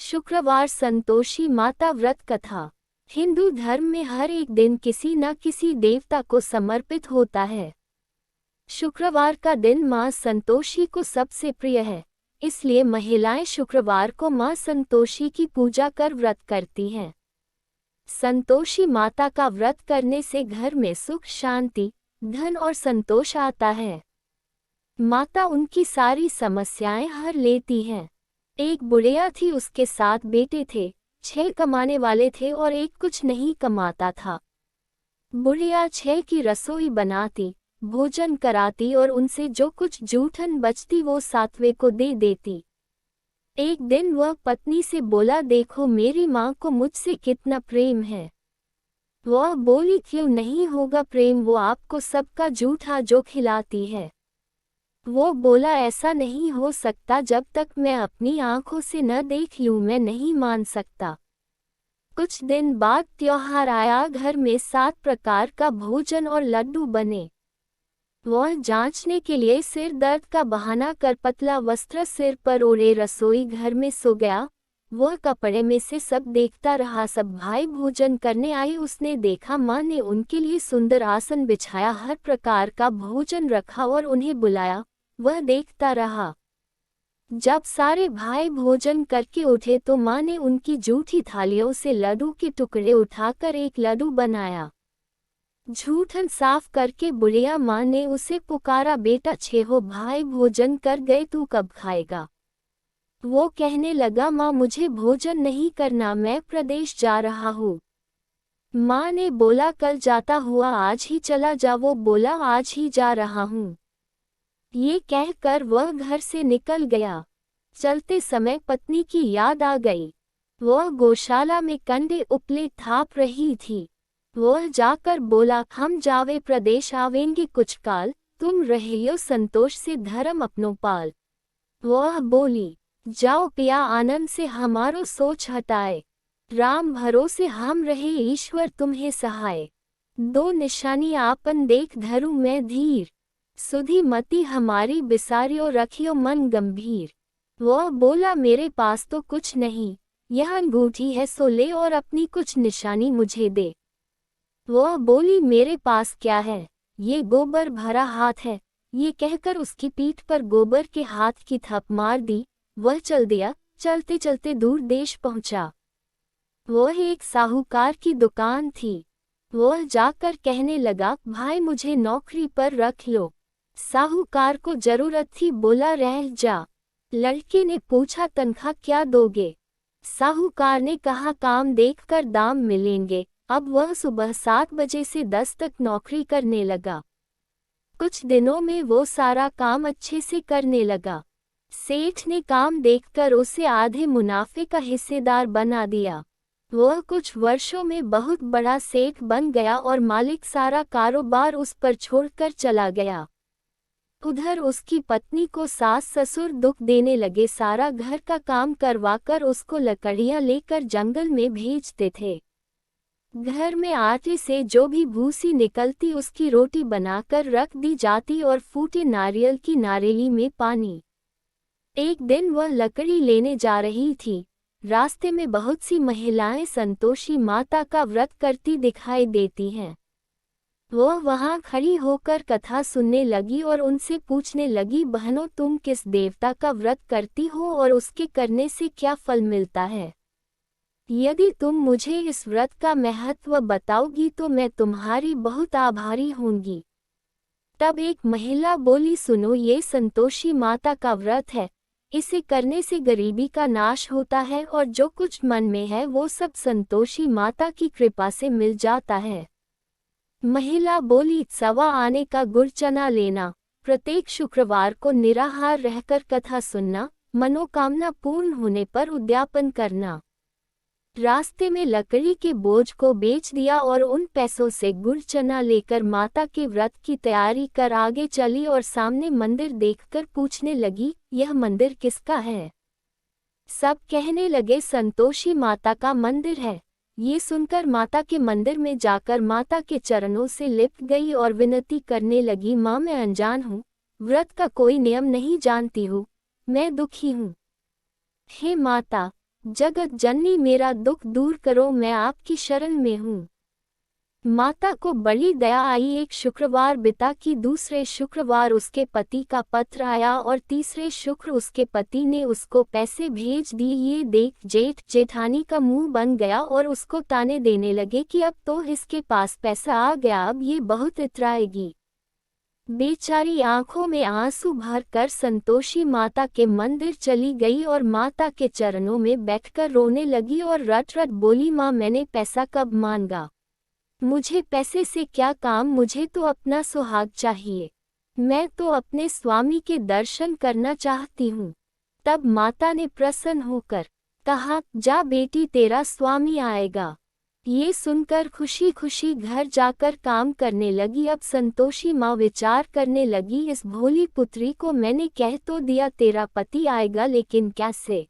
शुक्रवार संतोषी माता व्रत कथा। हिंदू धर्म में हर एक दिन किसी न किसी देवता को समर्पित होता है। शुक्रवार का दिन मां संतोषी को सबसे प्रिय है, इसलिए महिलाएं शुक्रवार को मां संतोषी की पूजा कर व्रत करती हैं। संतोषी माता का व्रत करने से घर में सुख, शांति, धन और संतोष आता है। माता उनकी सारी समस्याएं हर लेती हैं। एक बुढ़िया थी, उसके 7 बेटे थे, 6 कमाने वाले थे और एक कुछ नहीं कमाता था। बुढ़िया 6 की रसोई बनाती, भोजन कराती और उनसे जो कुछ जूठन बचती वो 7वें को दे देती। एक दिन वह पत्नी से बोला, देखो मेरी माँ को मुझसे कितना प्रेम है। वह बोली, क्यों नहीं होगा प्रेम, वो आपको सबका जूठा जो खिलाती है। वो बोला, ऐसा नहीं हो सकता, जब तक मैं अपनी आंखों से न देख लूं मैं नहीं मान सकता। कुछ दिन बाद त्योहार आया, घर में 7 प्रकार का भोजन और लड्डू बने। वह जांचने के लिए सिर दर्द का बहाना कर पतला वस्त्र सिर पर ओढ़े रसोई घर में सो गया। वह कपड़े में से सब देखता रहा। सब भाई भोजन करने आए। उसने देखा माँ ने उनके लिए सुंदर आसन बिछाया, हर प्रकार का भोजन रखा और उन्हें बुलाया। वह देखता रहा। जब सारे भाई भोजन करके उठे तो माँ ने उनकी जूठी थालियों से लड्डू के टुकड़े उठाकर एक लड्डू बनाया। जूठन साफ करके बुढ़िया माँ ने उसे पुकारा, बेटा 6 भाई भोजन कर गए, तू कब खाएगा। वो कहने लगा, माँ मुझे भोजन नहीं करना, मैं प्रदेश जा रहा हूँ। माँ ने बोला, कल जाता हुआ आज ही चला जा। वो बोला, आज ही जा रहा हूँ। ये कहकर वह घर से निकल गया। चलते समय पत्नी की याद आ गई। वह गौशाला में कंडे उपले थाप रही थी। वह जाकर बोला, हम जावे प्रदेश आवेंगे कुछ काल, तुम रहियो संतोष से धर्म अपनो पाल। वह बोली, जाओ पिया आनंद से हमारो सोच हटाए, राम भरोसे हम रहे ईश्वर तुम्हें सहाय। 2 निशानी आपन देख धरूं मैं धीर, सुधी मति हमारी बिसारियो रखियो मन गंभीर। वह बोला, मेरे पास तो कुछ नहीं, यह अंगूठी है सो ले और अपनी कुछ निशानी मुझे दे। वह बोली, मेरे पास क्या है, ये गोबर भरा हाथ है। ये कहकर उसकी पीठ पर गोबर के हाथ की थप मार दी। वह चल दिया। चलते चलते दूर देश पहुंचा। वह एक साहूकार की दुकान थी। वह जाकर कहने लगा, भाई मुझे नौकरी पर रख लो। साहूकार को जरूरत थी, बोला रह जा। लड़के ने पूछा, तनख्वाह क्या दोगे। साहूकार ने कहा, काम देखकर दाम मिलेंगे। अब वह सुबह 7 बजे से 10 तक नौकरी करने लगा। कुछ दिनों में वो सारा काम अच्छे से करने लगा। सेठ ने काम देखकर उसे आधे मुनाफे का हिस्सेदार बना दिया। वह कुछ वर्षों में बहुत बड़ा सेठ बन गया और मालिक सारा कारोबार उस पर छोड़कर चला गया। उधर उसकी पत्नी को सास ससुर दुख देने लगे। सारा घर का काम करवाकर उसको लकड़ियां लेकर जंगल में भेजते थे। घर में आटे से जो भी भूसी निकलती उसकी रोटी बनाकर रख दी जाती और फूटे नारियल की नारेली में पानी। एक दिन वह लकड़ी लेने जा रही थी। रास्ते में बहुत सी महिलाएं संतोषी माता का व्रत करती दिखाई देती हैं। वह वहां खड़ी होकर कथा सुनने लगी और उनसे पूछने लगी, बहनों तुम किस देवता का व्रत करती हो और उसके करने से क्या फल मिलता है। यदि तुम मुझे इस व्रत का महत्व बताओगी तो मैं तुम्हारी बहुत आभारी होंगी। तब एक महिला बोली, सुनो ये संतोषी माता का व्रत है। इसे करने से गरीबी का नाश होता है और जो कुछ मन में है वो सब संतोषी माता की कृपा से मिल जाता है। महिला बोली, 1.25 आने का गुड़ चना लेना, प्रत्येक शुक्रवार को निराहार रहकर कथा सुनना, मनोकामना पूर्ण होने पर उद्यापन करना। रास्ते में लकड़ी के बोझ को बेच दिया और उन पैसों से गुड़ चना लेकर माता के व्रत की तैयारी कर आगे चली और सामने मंदिर देखकर पूछने लगी, यह मंदिर किसका है। सब कहने लगे, संतोषी माता का मंदिर है। ये सुनकर माता के मंदिर में जाकर माता के चरणों से लिपट गई और विनती करने लगी, माँ मैं अनजान हूँ, व्रत का कोई नियम नहीं जानती हूँ, मैं दुखी हूँ। हे माता, जगत जननी मेरा दुख दूर करो, मैं आपकी शरण में हूँ। माता को बड़ी दया आई। एक शुक्रवार बिता कि दूसरे शुक्रवार उसके पति का पत्र आया और तीसरे शुक्र उसके पति ने उसको पैसे भेज दिए। ये देख जेठ जेठानी का मुंह बन गया और उसको ताने देने लगे कि अब तो इसके पास पैसा आ गया, अब ये बहुत इतराएगी। बेचारी आंखों में आंसू भर कर संतोषी माता के मंदिर चली गई और माता के चरणों में बैठकर रोने लगी और रट रट बोली, माँ मैंने पैसा कब मांगा, मुझे पैसे से क्या काम, मुझे तो अपना सुहाग चाहिए, मैं तो अपने स्वामी के दर्शन करना चाहती हूँ। तब माता ने प्रसन्न होकर कहा, जा बेटी तेरा स्वामी आएगा। ये सुनकर खुशी खुशी घर जाकर काम करने लगी। अब संतोषी माँ विचार करने लगी, इस भोली पुत्री को मैंने कह तो दिया तेरा पति आएगा, लेकिन कैसे,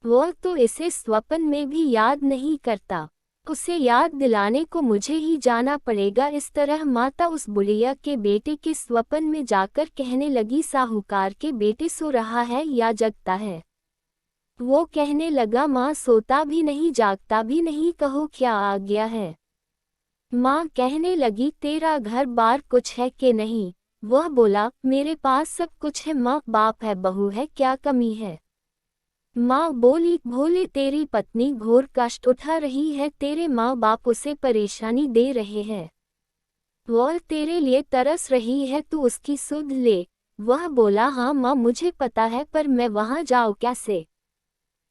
वह तो इसे स्वप्न में भी याद नहीं करता, उसे याद दिलाने को मुझे ही जाना पड़ेगा। इस तरह माता उस बुढ़िया के बेटे के स्वप्न में जाकर कहने लगी, साहूकार के बेटे सो रहा है या जगता है। वो कहने लगा, माँ सोता भी नहीं जागता भी नहीं, कहो क्या आ गया है। माँ कहने लगी, तेरा घर बार कुछ है कि नहीं। वह बोला, मेरे पास सब कुछ है माँ, बाप है बहू है, क्या कमी है। माँ बोली, भोले तेरी पत्नी घोर कष्ट उठा रही है, तेरे माँ बाप उसे परेशानी दे रहे हैं, वह तेरे लिए तरस रही है, तू उसकी सुध ले। वह बोला, हाँ माँ मुझे पता है, पर मैं वहाँ जाऊँ कैसे।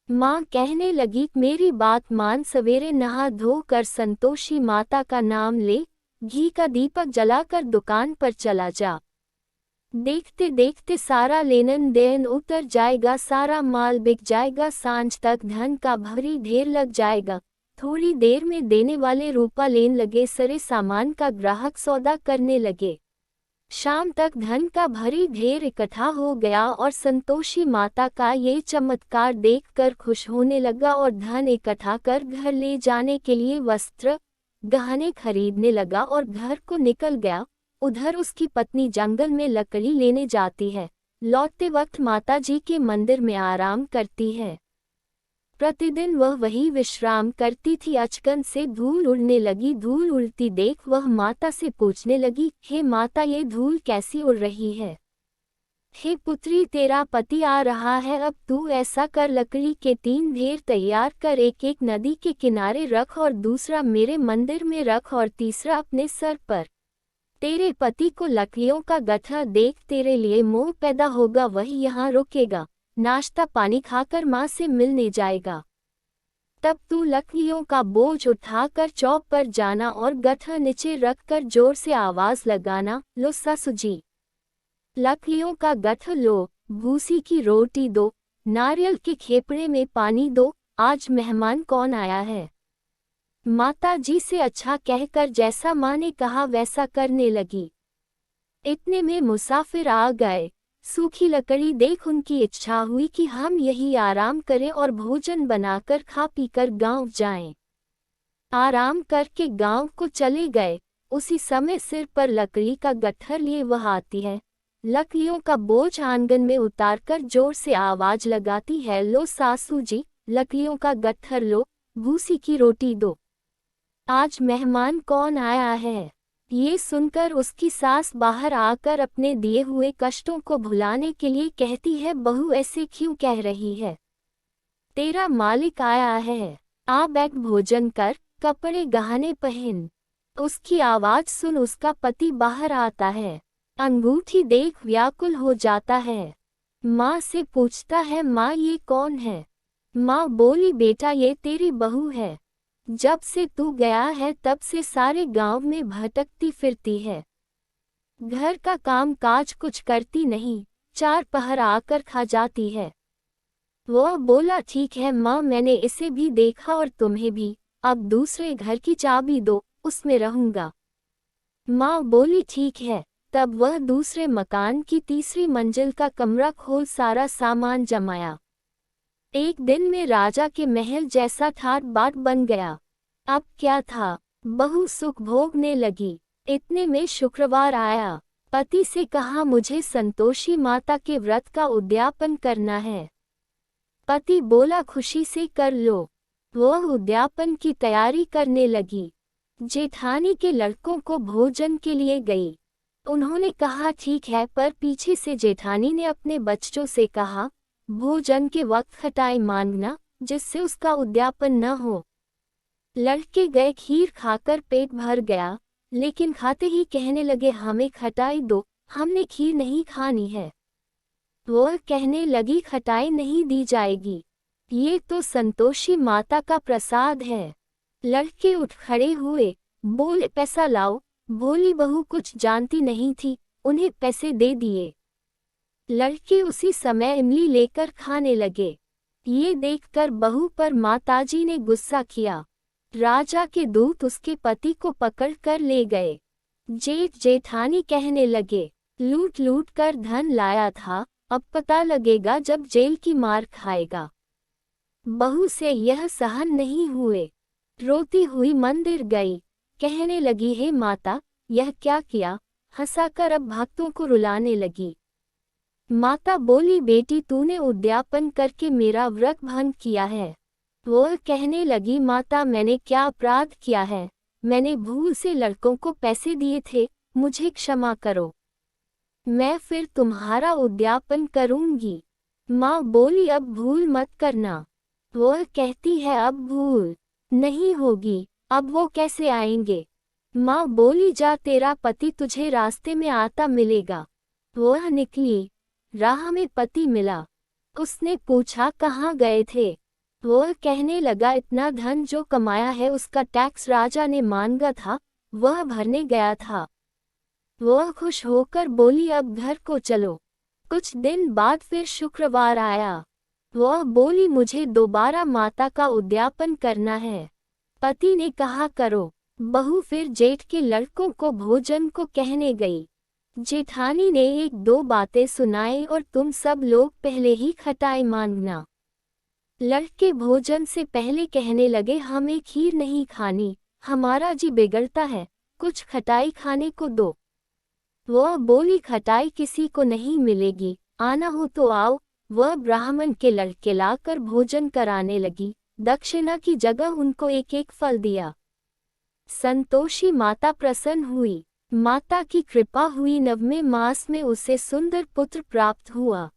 माँ कहने लगी, मेरी बात मान, सवेरे नहा धो कर संतोषी माता का नाम ले, घी का दीपक जलाकर दुकान पर चला जा। देखते देखते सारा लेनन देन उतर जाएगा, सारा माल बिक जाएगा, सांझ तक धन का भारी ढेर लग जाएगा। थोड़ी देर में देने वाले रूपा लेन लगे, सारे सामान का ग्राहक सौदा करने लगे। शाम तक धन का भारी ढेर इकट्ठा हो गया और संतोषी माता का ये चमत्कार देखकर खुश होने लगा और धन इकट्ठा कर घर ले जाने के लिए वस्त्र गहने खरीदने लगा और घर को निकल गया। उधर उसकी पत्नी जंगल में लकड़ी लेने जाती है, लौटते वक्त माता जी के मंदिर में आराम करती है। प्रतिदिन वह वही विश्राम करती थी। अचकन से धूल उड़ने लगी, धूल उड़ती देख वह माता से पूछने लगी, हे माता ये धूल कैसी उड़ रही है। हे पुत्री तेरा पति आ रहा है, अब तू ऐसा कर, लकड़ी के 3 ढेर तैयार कर, एक एक नदी के किनारे रख और दूसरा मेरे मंदिर में रख और तीसरा अपने सर पर। तेरे पति को लकड़ियों का गट्ठा देख तेरे लिए मोह पैदा होगा, वही यहाँ रुकेगा, नाश्ता पानी खाकर माँ से मिलने जाएगा। तब तू लकड़ियों का बोझ उठाकर चौक पर जाना और गट्ठा नीचे रखकर जोर से आवाज लगाना, लो सासू जी लकड़ियों का गट्ठा लो, भूसी की रोटी दो, नारियल के खेपड़े में पानी दो, आज मेहमान कौन आया है। माता जी से अच्छा कहकर जैसा माँ ने कहा वैसा करने लगी। इतने में मुसाफिर आ गए। सूखी लकड़ी देख उनकी इच्छा हुई कि हम यही आराम करें और भोजन बनाकर खा पीकर गांव जाएं। आराम करके गांव को चले गए। उसी समय सिर पर लकड़ी का गट्ठर लिए वह आती है, लकड़ियों का बोझ आंगन में उतारकर जोर से आवाज लगाती है, लो सासू जी लकड़ियों का गट्ठर लो, भूसी की रोटी दो, आज मेहमान कौन आया है। ये सुनकर उसकी सास बाहर आकर अपने दिए हुए कष्टों को भुलाने के लिए कहती है, बहू ऐसे क्यों कह रही है, तेरा मालिक आया है, आ बैठ भोजन कर, कपड़े गहने पहन। उसकी आवाज सुन उसका पति बाहर आता है, अंगूठी देख व्याकुल हो जाता है। माँ से पूछता है, माँ ये कौन है। माँ बोली, बेटा ये तेरी बहू है, जब से तू गया है तब से सारे गांव में भटकती फिरती है, घर का काम काज कुछ करती नहीं, 4 पहर आकर खा जाती है। वह बोला, ठीक है माँ मैंने इसे भी देखा और तुम्हें भी, अब दूसरे घर की चाबी दो, उसमें रहूंगा। माँ बोली, ठीक है। तब वह दूसरे मकान की तीसरी मंजिल का कमरा खोल सारा सामान जमाया। एक दिन में राजा के महल जैसा ठाट बाट बन गया। अब क्या था, बहू सुख भोगने लगी। इतने में शुक्रवार आया। पति से कहा, मुझे संतोषी माता के व्रत का उद्यापन करना है। पति बोला खुशी से कर लो। वह उद्यापन की तैयारी करने लगी। जेठानी के लड़कों को भोजन के लिए गई। उन्होंने कहा ठीक है, पर पीछे से जेठानी ने अपने बच्चों से कहा भोजन के वक्त खटाई मांगना, जिससे उसका उद्यापन न हो। लड़के गए, खीर खाकर पेट भर गया, लेकिन खाते ही कहने लगे हमें खटाई दो, हमने खीर नहीं खानी है। वह कहने लगी खटाई नहीं दी जाएगी, ये तो संतोषी माता का प्रसाद है। लड़के उठ खड़े हुए, बोले पैसा लाओ। भोली बहू कुछ जानती नहीं थी, उन्हें पैसे दे दिए। लड़के उसी समय इमली लेकर खाने लगे। ये देखकर बहू पर माताजी ने गुस्सा किया। राजा के दूत उसके पति को पकड़ कर ले गए। जेठ जेठानी कहने लगे लूट लूट कर धन लाया था, अब पता लगेगा जब जेल की मार खाएगा। बहू से यह सहन नहीं हुए, रोती हुई मंदिर गई। कहने लगी हे माता, यह क्या किया। हंसाकर अब भक्तों को रुलाने लगी। माता बोली बेटी तूने उद्यापन करके मेरा व्रत भंग किया है। वह कहने लगी माता मैंने क्या अपराध किया है, मैंने भूल से लड़कों को पैसे दिए थे, मुझे क्षमा करो, मैं फिर तुम्हारा उद्यापन करूंगी। माँ बोली अब भूल मत करना। वह कहती है अब भूल नहीं होगी, अब वो कैसे आएंगे। माँ बोली जा तेरा पति तुझे रास्ते में आता मिलेगा। वह निकली, राह में पति मिला। उसने पूछा कहाँ गए थे। वह कहने लगा इतना धन जो कमाया है उसका टैक्स राजा ने मांगा था, वह भरने गया था। वह खुश होकर बोली अब घर को चलो। कुछ दिन बाद फिर शुक्रवार आया। वह बोली मुझे दोबारा माता का उद्यापन करना है। पति ने कहा करो। बहू फिर जेठ के लड़कों को भोजन को कहने गई। जेठानी ने एक दो बातें सुनाई और तुम सब लोग पहले ही खटाई मांगना। लड़के भोजन से पहले कहने लगे हमें खीर नहीं खानी, हमारा जी बिगड़ता है, कुछ खटाई खाने को दो। वह बोली खटाई किसी को नहीं मिलेगी, आना हो तो आओ। वह ब्राह्मण के लड़के लाकर भोजन कराने लगी। दक्षिणा की जगह उनको एक एक फल दिया। संतोषी माता प्रसन्न हुई। माता की कृपा हुई। 9वें मास में उसे सुंदर पुत्र प्राप्त हुआ।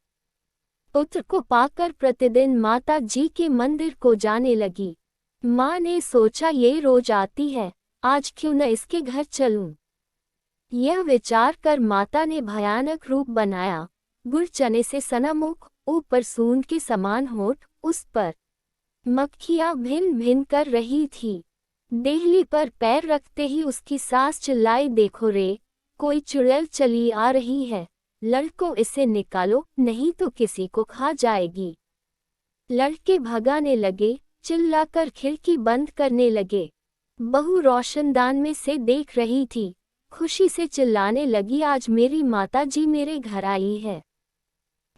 पुत्र को पाकर प्रतिदिन माता जी के मंदिर को जाने लगी। माँ ने सोचा ये रोज आती है, आज क्यों न इसके घर चलूं। यह विचार कर माता ने भयानक रूप बनाया। गुड़ चने से सना मुख, ऊपर सूंड के समान होठ, उस पर मक्खियां भिन भिन कर रही थी। देहली पर पैर रखते ही उसकी सास चिल्लाई देखो रे, कोई चुड़ैल चली आ रही है, लड़कों इसे निकालो नहीं तो किसी को खा जाएगी। लड़के भगाने लगे, चिल्लाकर खिड़की बंद करने लगे। बहू रोशनदान में से देख रही थी, खुशी से चिल्लाने लगी आज मेरी माता जी मेरे घर आई है।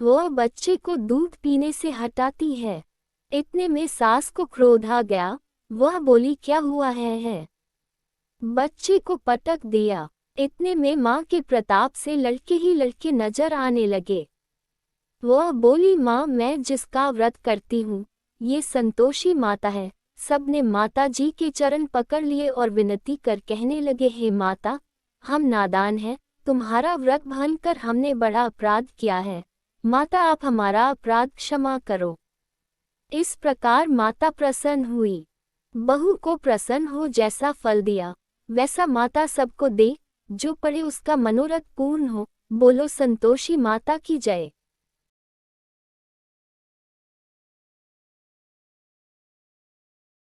वह बच्चे को दूध पीने से हटाती है। इतने में सास को क्रोध आ गया। वह बोली क्या हुआ है। बच्चे को पटक दिया। इतने में माँ के प्रताप से लड़के ही लड़के नजर आने लगे। वह बोली माँ मैं जिसका व्रत करती हूँ ये संतोषी माता है। सबने माता जी के चरण पकड़ लिए और विनती कर कहने लगे हे माता, हम नादान हैं, तुम्हारा व्रत भंग कर हमने बड़ा अपराध किया है, माता आप हमारा अपराध क्षमा करो। इस प्रकार माता प्रसन्न हुई। बहू को प्रसन्न हो जैसा फल दिया वैसा माता सबको दे, जो पड़े उसका मनोरथ पूर्ण हो। बोलो संतोषी माता की जय।